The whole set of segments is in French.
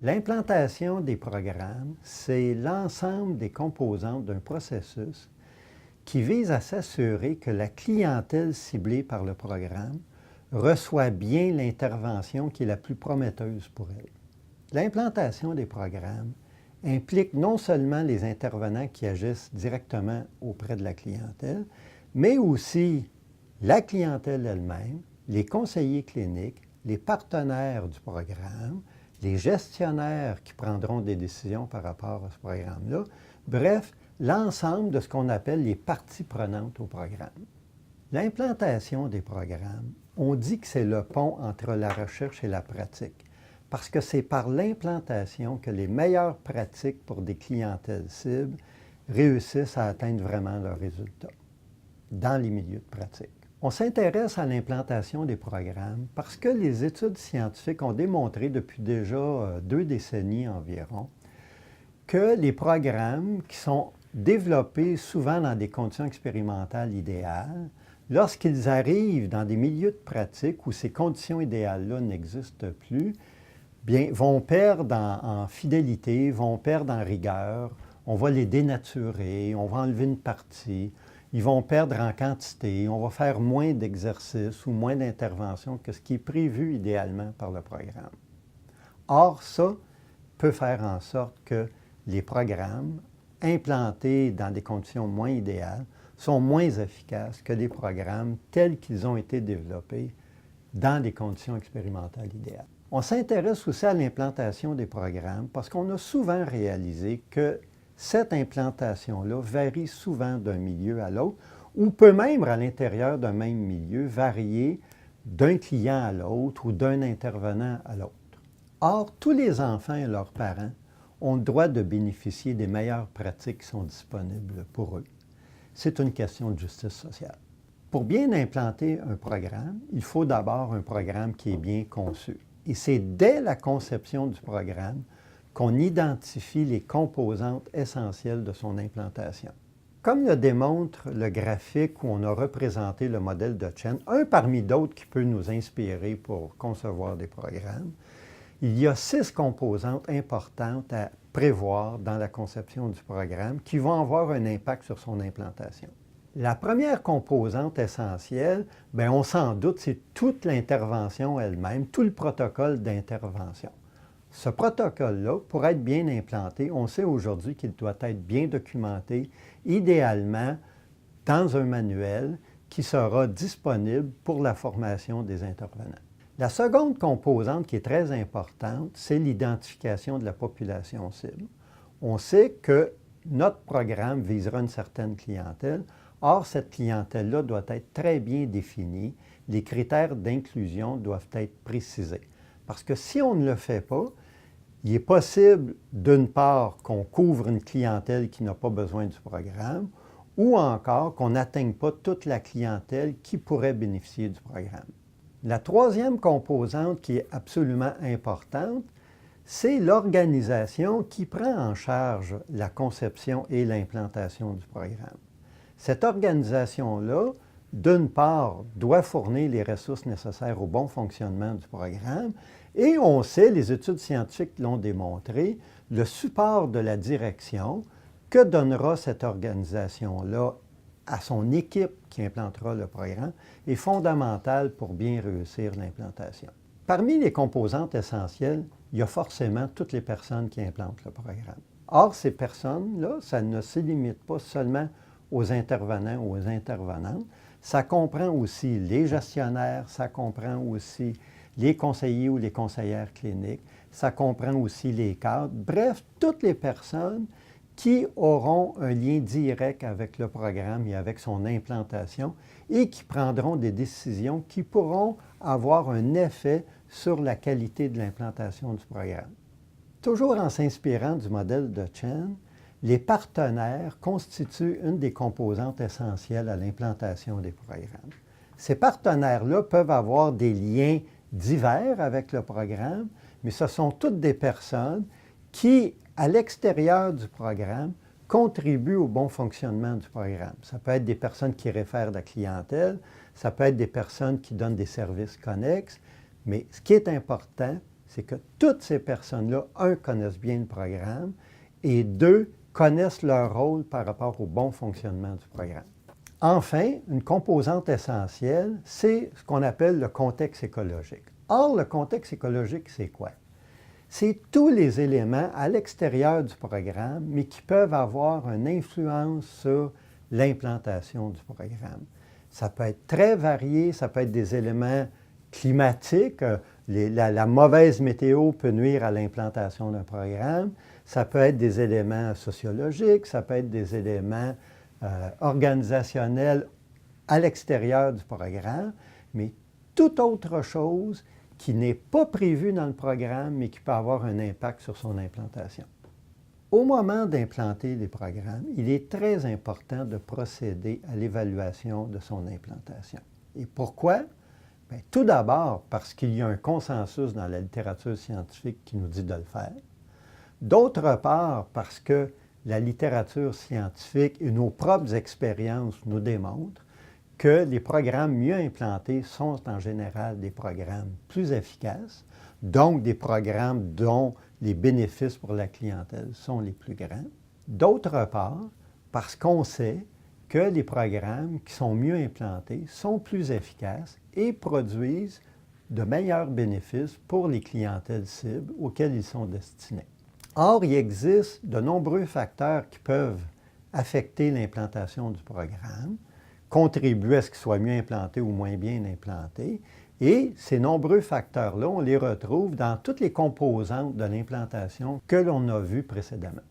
L'implantation des programmes, c'est l'ensemble des composantes d'un processus qui vise à s'assurer que la clientèle ciblée par le programme reçoit bien l'intervention qui est la plus prometteuse pour elle. L'implantation des programmes implique non seulement les intervenants qui agissent directement auprès de la clientèle, mais aussi la clientèle elle-même, les conseillers cliniques, les partenaires du programme, les gestionnaires qui prendront des décisions par rapport à ce programme-là, bref, l'ensemble de ce qu'on appelle les parties prenantes au programme. L'implantation des programmes, on dit que c'est le pont entre la recherche et la pratique, parce que c'est par l'implantation que les meilleures pratiques pour des clientèles cibles réussissent à atteindre vraiment leurs résultats dans les milieux de pratique. On s'intéresse à l'implantation des programmes parce que les études scientifiques ont démontré depuis déjà 2 décennies environ que les programmes qui sont développés souvent dans des conditions expérimentales idéales, lorsqu'ils arrivent dans des milieux de pratique où ces conditions idéales-là n'existent plus, bien, vont perdre en fidélité, vont perdre en rigueur, on va les dénaturer, on va enlever une partie, ils vont perdre en quantité, on va faire moins d'exercices ou moins d'interventions que ce qui est prévu idéalement par le programme. Or, ça peut faire en sorte que les programmes implantés dans des conditions moins idéales sont moins efficaces que des programmes tels qu'ils ont été développés dans des conditions expérimentales idéales. On s'intéresse aussi à l'implantation des programmes parce qu'on a souvent réalisé que cette implantation-là varie souvent d'un milieu à l'autre ou peut même, à l'intérieur d'un même milieu, varier d'un client à l'autre ou d'un intervenant à l'autre. Or, tous les enfants et leurs parents ont le droit de bénéficier des meilleures pratiques qui sont disponibles pour eux. C'est une question de justice sociale. Pour bien implanter un programme, il faut d'abord un programme qui est bien conçu. Et c'est dès la conception du programme qu'on identifie les composantes essentielles de son implantation. Comme le démontre le graphique où on a représenté le modèle de Chen, un parmi d'autres qui peut nous inspirer pour concevoir des programmes, il y a 6 composantes importantes à prévoir dans la conception du programme qui vont avoir un impact sur son implantation. La première composante essentielle, bien, on s'en doute, c'est toute l'intervention elle-même, tout le protocole d'intervention. Ce protocole-là, pour être bien implanté, on sait aujourd'hui qu'il doit être bien documenté, idéalement dans un manuel qui sera disponible pour la formation des intervenants. La seconde composante qui est très importante, c'est l'identification de la population cible. On sait que notre programme visera une certaine clientèle. Or, cette clientèle-là doit être très bien définie. Les critères d'inclusion doivent être précisés. Parce que si on ne le fait pas, il est possible, d'une part, qu'on couvre une clientèle qui n'a pas besoin du programme, ou encore qu'on n'atteigne pas toute la clientèle qui pourrait bénéficier du programme. La troisième composante qui est absolument importante, c'est l'organisation qui prend en charge la conception et l'implantation du programme. Cette organisation-là, d'une part, doit fournir les ressources nécessaires au bon fonctionnement du programme, et on sait, les études scientifiques l'ont démontré, le support de la direction que donnera cette organisation-là à son équipe qui implantera le programme est fondamental pour bien réussir l'implantation. Parmi les composantes essentielles, il y a forcément toutes les personnes qui implantent le programme. Or, ces personnes-là, ça ne se limite pas seulement aux intervenants ou aux intervenantes, ça comprend aussi les gestionnaires, ça comprend aussi les conseillers ou les conseillères cliniques, ça comprend aussi les cadres, bref, toutes les personnes qui auront un lien direct avec le programme et avec son implantation et qui prendront des décisions qui pourront avoir un effet sur la qualité de l'implantation du programme. Toujours en s'inspirant du modèle de Chen, les partenaires constituent une des composantes essentielles à l'implantation des programmes. Ces partenaires-là peuvent avoir des liens divers avec le programme, mais ce sont toutes des personnes qui, à l'extérieur du programme, contribuent au bon fonctionnement du programme. Ça peut être des personnes qui réfèrent la clientèle, ça peut être des personnes qui donnent des services connexes, mais ce qui est important, c'est que toutes ces personnes-là, un, connaissent bien le programme et deux, connaissent leur rôle par rapport au bon fonctionnement du programme. Enfin, une composante essentielle, c'est ce qu'on appelle le contexte écologique. Or, le contexte écologique, c'est quoi? C'est tous les éléments à l'extérieur du programme, mais qui peuvent avoir une influence sur l'implantation du programme. Ça peut être très varié, ça peut être des éléments climatiques. La mauvaise météo peut nuire à l'implantation d'un programme. Ça peut être des éléments sociologiques, ça peut être des éléments organisationnels à l'extérieur du programme, mais toute autre chose qui n'est pas prévue dans le programme, mais qui peut avoir un impact sur son implantation. Au moment d'implanter les programmes, il est très important de procéder à l'évaluation de son implantation. Et pourquoi? Bien, tout d'abord, parce qu'il y a un consensus dans la littérature scientifique qui nous dit de le faire. D'autre part, parce que la littérature scientifique et nos propres expériences nous démontrent que les programmes mieux implantés sont en général des programmes plus efficaces, donc des programmes dont les bénéfices pour la clientèle sont les plus grands. D'autre part, parce qu'on sait que les programmes qui sont mieux implantés sont plus efficaces et produisent de meilleurs bénéfices pour les clientèles cibles auxquelles ils sont destinés. Or, il existe de nombreux facteurs qui peuvent affecter l'implantation du programme, contribuer à ce qu'il soit mieux implanté ou moins bien implanté. Et ces nombreux facteurs-là, on les retrouve dans toutes les composantes de l'implantation que l'on a vues précédemment.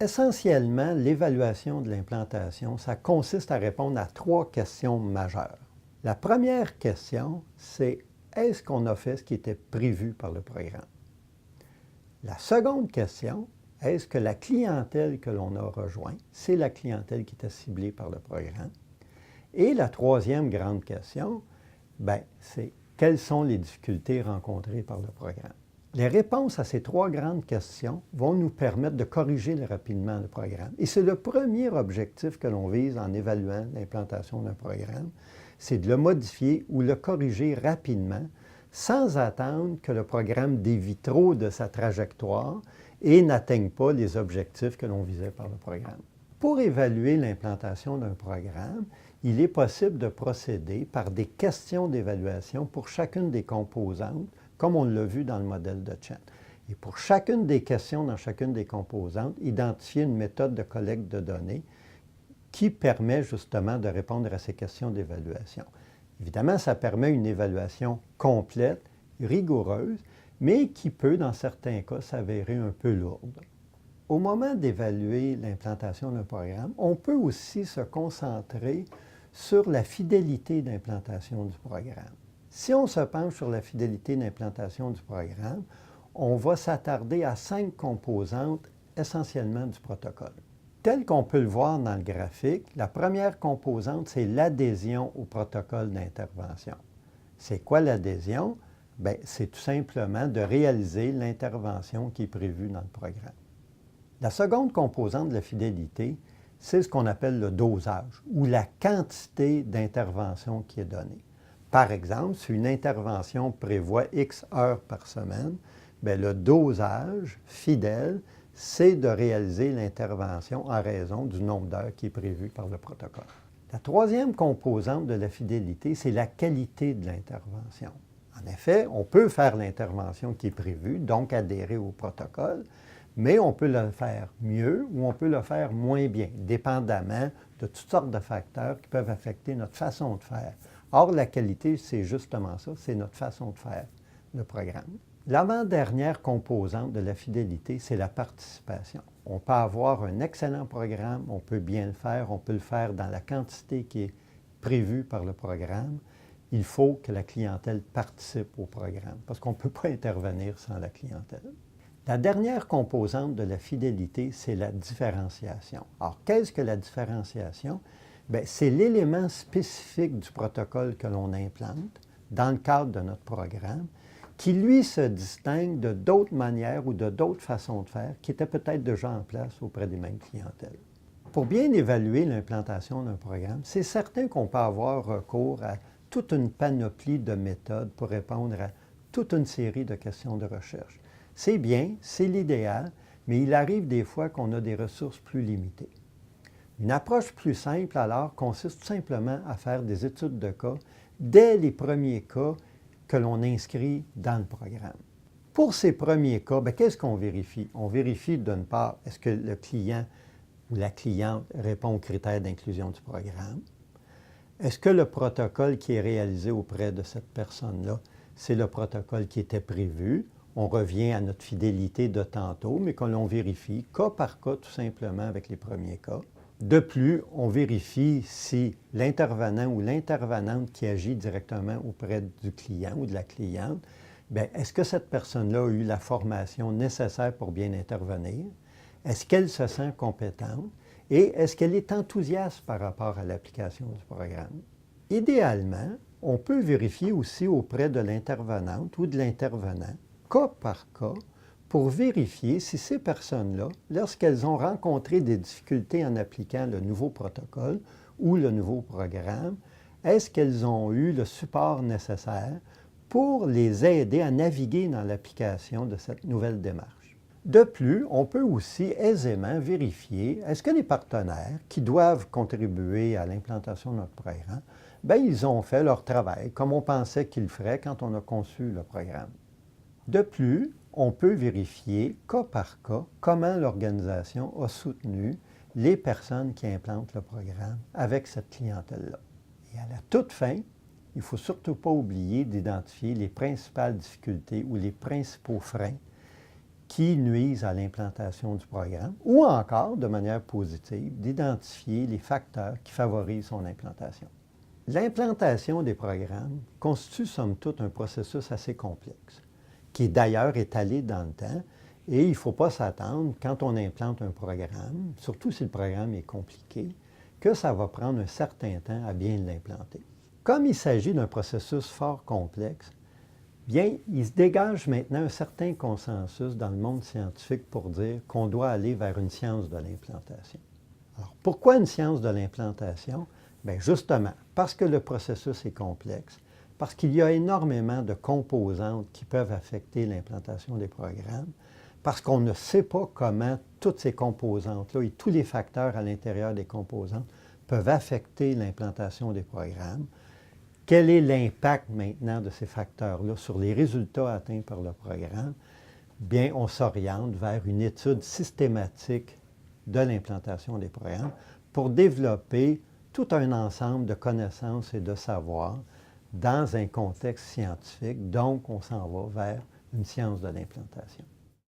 Essentiellement, l'évaluation de l'implantation, ça consiste à répondre à 3 questions majeures. La première question, c'est est-ce qu'on a fait ce qui était prévu par le programme? La seconde question, est-ce que la clientèle que l'on a rejoint, c'est la clientèle qui était ciblée par le programme? Et la troisième grande question, c'est quelles sont les difficultés rencontrées par le programme? Les réponses à ces 3 grandes questions vont nous permettre de corriger rapidement le programme. Et c'est le premier objectif que l'on vise en évaluant l'implantation d'un programme, c'est de le modifier ou le corriger rapidement sans attendre que le programme dévie trop de sa trajectoire et n'atteigne pas les objectifs que l'on visait par le programme. Pour évaluer l'implantation d'un programme, il est possible de procéder par des questions d'évaluation pour chacune des composantes, comme on l'a vu dans le modèle de Chen. Et pour chacune des questions dans chacune des composantes, identifier une méthode de collecte de données qui permet justement de répondre à ces questions d'évaluation. Évidemment, ça permet une évaluation complète, rigoureuse, mais qui peut, dans certains cas, s'avérer un peu lourde. Au moment d'évaluer l'implantation d'un programme, on peut aussi se concentrer sur la fidélité d'implantation du programme. Si on se penche sur la fidélité d'implantation du programme, on va s'attarder à 5 composantes essentiellement du protocole. Tel qu'on peut le voir dans le graphique, la première composante, c'est l'adhésion au protocole d'intervention. C'est quoi l'adhésion? C'est tout simplement de réaliser l'intervention qui est prévue dans le programme. La seconde composante de la fidélité, c'est ce qu'on appelle le dosage ou la quantité d'intervention qui est donnée. Par exemple, si une intervention prévoit X heures par semaine, le dosage fidèle, c'est de réaliser l'intervention en raison du nombre d'heures qui est prévu par le protocole. La troisième composante de la fidélité, c'est la qualité de l'intervention. En effet, on peut faire l'intervention qui est prévue, donc adhérer au protocole, mais on peut le faire mieux ou on peut le faire moins bien, dépendamment de toutes sortes de facteurs qui peuvent affecter notre façon de faire. Or, la qualité, c'est justement ça, c'est notre façon de faire le programme. L'avant-dernière composante de la fidélité, c'est la participation. On peut avoir un excellent programme, on peut bien le faire, on peut le faire dans la quantité qui est prévue par le programme. Il faut que la clientèle participe au programme, parce qu'on ne peut pas intervenir sans la clientèle. La dernière composante de la fidélité, c'est la différenciation. Alors, qu'est-ce que la différenciation? C'est l'élément spécifique du protocole que l'on implante dans le cadre de notre programme, qui, lui, se distingue de d'autres manières ou de d'autres façons de faire qui étaient peut-être déjà en place auprès des mêmes clientèles. Pour bien évaluer l'implantation d'un programme, c'est certain qu'on peut avoir recours à toute une panoplie de méthodes pour répondre à toute une série de questions de recherche. C'est bien, c'est l'idéal, mais il arrive des fois qu'on a des ressources plus limitées. Une approche plus simple, alors, consiste tout simplement à faire des études de cas dès les premiers cas que l'on inscrit dans le programme. Pour ces premiers cas, qu'est-ce qu'on vérifie? On vérifie d'une part, est-ce que le client ou la cliente répond aux critères d'inclusion du programme? Est-ce que le protocole qui est réalisé auprès de cette personne-là, c'est le protocole qui était prévu? On revient à notre fidélité de tantôt, mais que l'on vérifie cas par cas tout simplement avec les premiers cas. De plus, on vérifie si l'intervenant ou l'intervenante qui agit directement auprès du client ou de la cliente, est-ce que cette personne-là a eu la formation nécessaire pour bien intervenir? Est-ce qu'elle se sent compétente? Et est-ce qu'elle est enthousiaste par rapport à l'application du programme? Idéalement, on peut vérifier aussi auprès de l'intervenante ou de l'intervenant, cas par cas, pour vérifier si ces personnes-là, lorsqu'elles ont rencontré des difficultés en appliquant le nouveau protocole ou le nouveau programme, est-ce qu'elles ont eu le support nécessaire pour les aider à naviguer dans l'application de cette nouvelle démarche. De plus, on peut aussi aisément vérifier, est-ce que les partenaires qui doivent contribuer à l'implantation de notre programme, ils ont fait leur travail comme on pensait qu'ils le feraient quand on a conçu le programme. De plus, on peut vérifier cas par cas comment l'organisation a soutenu les personnes qui implantent le programme avec cette clientèle-là. Et à la toute fin, il ne faut surtout pas oublier d'identifier les principales difficultés ou les principaux freins qui nuisent à l'implantation du programme, ou encore, de manière positive, d'identifier les facteurs qui favorisent son implantation. L'implantation des programmes constitue somme toute un processus assez complexe, qui est d'ailleurs étalé dans le temps, et il ne faut pas s'attendre, quand on implante un programme, surtout si le programme est compliqué, que ça va prendre un certain temps à bien l'implanter. Comme il s'agit d'un processus fort complexe, il se dégage maintenant un certain consensus dans le monde scientifique pour dire qu'on doit aller vers une science de l'implantation. Alors, pourquoi une science de l'implantation? Justement, parce que le processus est complexe, parce qu'il y a énormément de composantes qui peuvent affecter l'implantation des programmes, parce qu'on ne sait pas comment toutes ces composantes-là et tous les facteurs à l'intérieur des composantes peuvent affecter l'implantation des programmes. Quel est l'impact maintenant de ces facteurs-là sur les résultats atteints par le programme? On s'oriente vers une étude systématique de l'implantation des programmes pour développer tout un ensemble de connaissances et de savoirs dans un contexte scientifique. Donc, on s'en va vers une science de l'implantation.